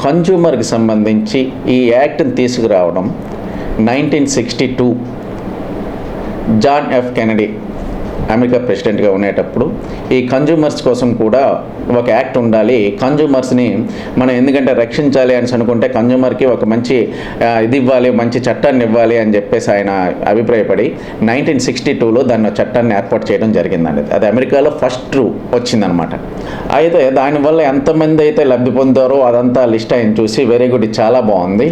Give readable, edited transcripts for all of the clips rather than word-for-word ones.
కన్జ్యూమర్కి సంబంధించి ఈ యాక్ట్ని తీసుకురావడం 1962 జాన్ ఎఫ్ కెనడీ అమెరికా ప్రెసిడెంట్గా ఉండేటప్పుడు ఈ కన్జ్యూమర్స్ కోసం కూడా ఒక యాక్ట్ ఉండాలి. కన్జ్యూమర్స్ని మనం ఎందుకంటే రక్షించాలి అని అనుకుంటే కన్జ్యూమర్కి ఒక మంచి ఇది ఇవ్వాలి, మంచి చట్టాన్ని ఇవ్వాలి అని చెప్పేసి ఆయన అభిప్రాయపడి 1962లో దాన్ని చట్టాన్ని ఏర్పాటు చేయడం జరిగిందండి. అది అమెరికాలో ఫస్ట్ వచ్చిందనమాట. అయితే దానివల్ల ఎంతమంది అయితే లబ్ధి పొందారో అదంతా లిస్ట్ ఆయన చూసి వెరీ గుడ్, చాలా బాగుంది.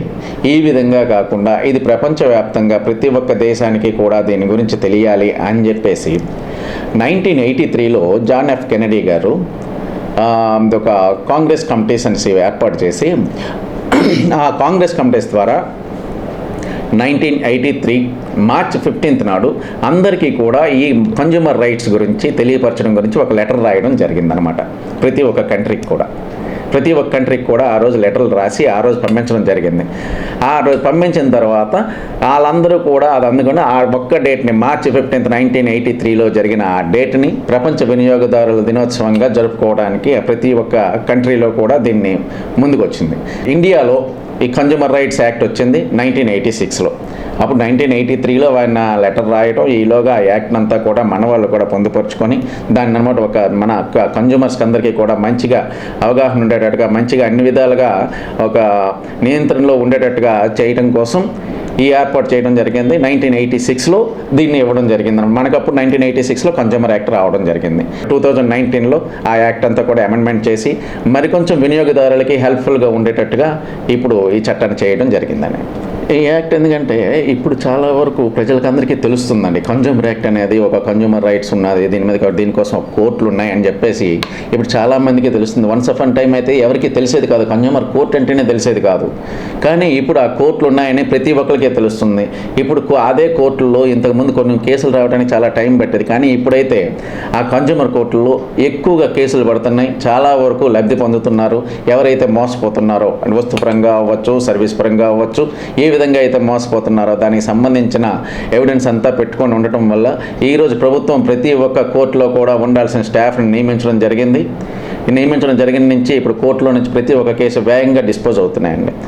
ఈ విధంగా కాకుండా ఇది ప్రపంచవ్యాప్తంగా ప్రతి ఒక్క దేశానికి కూడా దీని గురించి తెలియాలి అని చెప్పేసి 1983లో జాన్ ఎఫ్ కెనడీ గారు ఒక కాంగ్రెస్ కమిటీస్ అని ఏర్పాటు చేసి ఆ కాంగ్రెస్ కమిటీస్ ద్వారా 1983 మార్చ్ 15 నాడు అందరికీ కూడా ఈ కన్జ్యూమర్ రైట్స్ గురించి తెలియపరచడం గురించి ఒక లెటర్ రాయడం జరిగిందనమాట. ప్రతి ఒక్క కంట్రీకి కూడా ఆ రోజు లెటర్లు రాసి ఆ రోజు పంపించడం జరిగింది. ఆ రోజు పంపించిన తర్వాత వాళ్ళందరూ కూడా అది అందుకని ఆ ఒక్క డేట్ని మార్చి 15, 1983లో జరిగిన ఆ డేట్ని ప్రపంచ వినియోగదారుల దినోత్సవంగా జరుపుకోవడానికి ప్రతి ఒక్క కంట్రీలో కూడా దీన్ని ముందుకు వచ్చింది. ఇండియాలో ఈ కన్జ్యూమర్ రైట్స్ యాక్ట్ వచ్చింది 1986లో. అప్పుడు 1983లో ఆయన లెటర్ రాయటం, ఈలోగా ఆ యాక్ట్ అంతా కూడా మన వాళ్ళు కూడా పొందుపరుచుకొని దాన్ని అనమాట ఒక మన కన్జ్యూమర్స్కి అందరికీ కూడా మంచిగా అవగాహన ఉండేటట్టుగా, మంచిగా అన్ని విధాలుగా ఒక నియంత్రణలో ఉండేటట్టుగా చేయడం కోసం ఈ ఏర్పాటు చేయడం జరిగింది. 1986లో దీన్ని ఇవ్వడం జరిగింది. మనకప్పుడు 1986లో కన్జ్యూమర్ యాక్ట్ రావడం జరిగింది. 2019లో ఆ యాక్ట్ అంతా కూడా అమెండ్మెంట్ చేసి మరికొంచెం వినియోగదారులకి హెల్ప్ఫుల్గా ఉండేటట్టుగా ఇప్పుడు ఈ చట్టాన్ని చేయడం జరిగిందని. ఈ యాక్ట్ ఎందుకంటే ఇప్పుడు చాలా వరకు ప్రజలకు అందరికీ తెలుస్తుందండి. కన్జ్యూమర్ యాక్ట్ అనేది ఒక కన్జ్యూమర్ రైట్స్ ఉన్నది, దీనికోసం కోర్టులు ఉన్నాయి అని చెప్పేసి ఇప్పుడు చాలామందికి తెలుస్తుంది. వన్స్ అప్ అన్ టైం అయితే ఎవరికి తెలిసేది కాదు, కన్జ్యూమర్ కోర్టు అంటేనే తెలిసేది కాదు. కానీ ఇప్పుడు ఆ కోర్టులు ఉన్నాయని ప్రతి ఒక్కరికే తెలుస్తుంది. ఇప్పుడు అదే కోర్టుల్లో ఇంతకుముందు కొన్ని కేసులు రావడానికి చాలా టైం పట్టేది, కానీ ఇప్పుడైతే ఆ కన్జ్యూమర్ కోర్టుల్లో ఎక్కువగా కేసులు పడుతున్నాయి. చాలా వరకు లబ్ధి పొందుతున్నారు ఎవరైతే మోసపోతున్నారో, వస్తుపరంగా అవ్వచ్చు, సర్వీస్ పరంగా అవ్వచ్చు, ఏ విధంగా అయితే మోసపోతున్నారో దానికి సంబంధించిన ఎవిడెన్స్ అంతా పెట్టుకొని ఉండటం వల్ల ఈరోజు ప్రభుత్వం ప్రతి ఒక్క కోర్టులో కూడా ఉండాల్సిన స్టాఫ్ని నియమించడం జరిగింది నుంచి ఇప్పుడు కోర్టులో నుంచి ప్రతి ఒక్క కేసు వేగంగా డిస్పోజ్ అవుతున్నాయండి.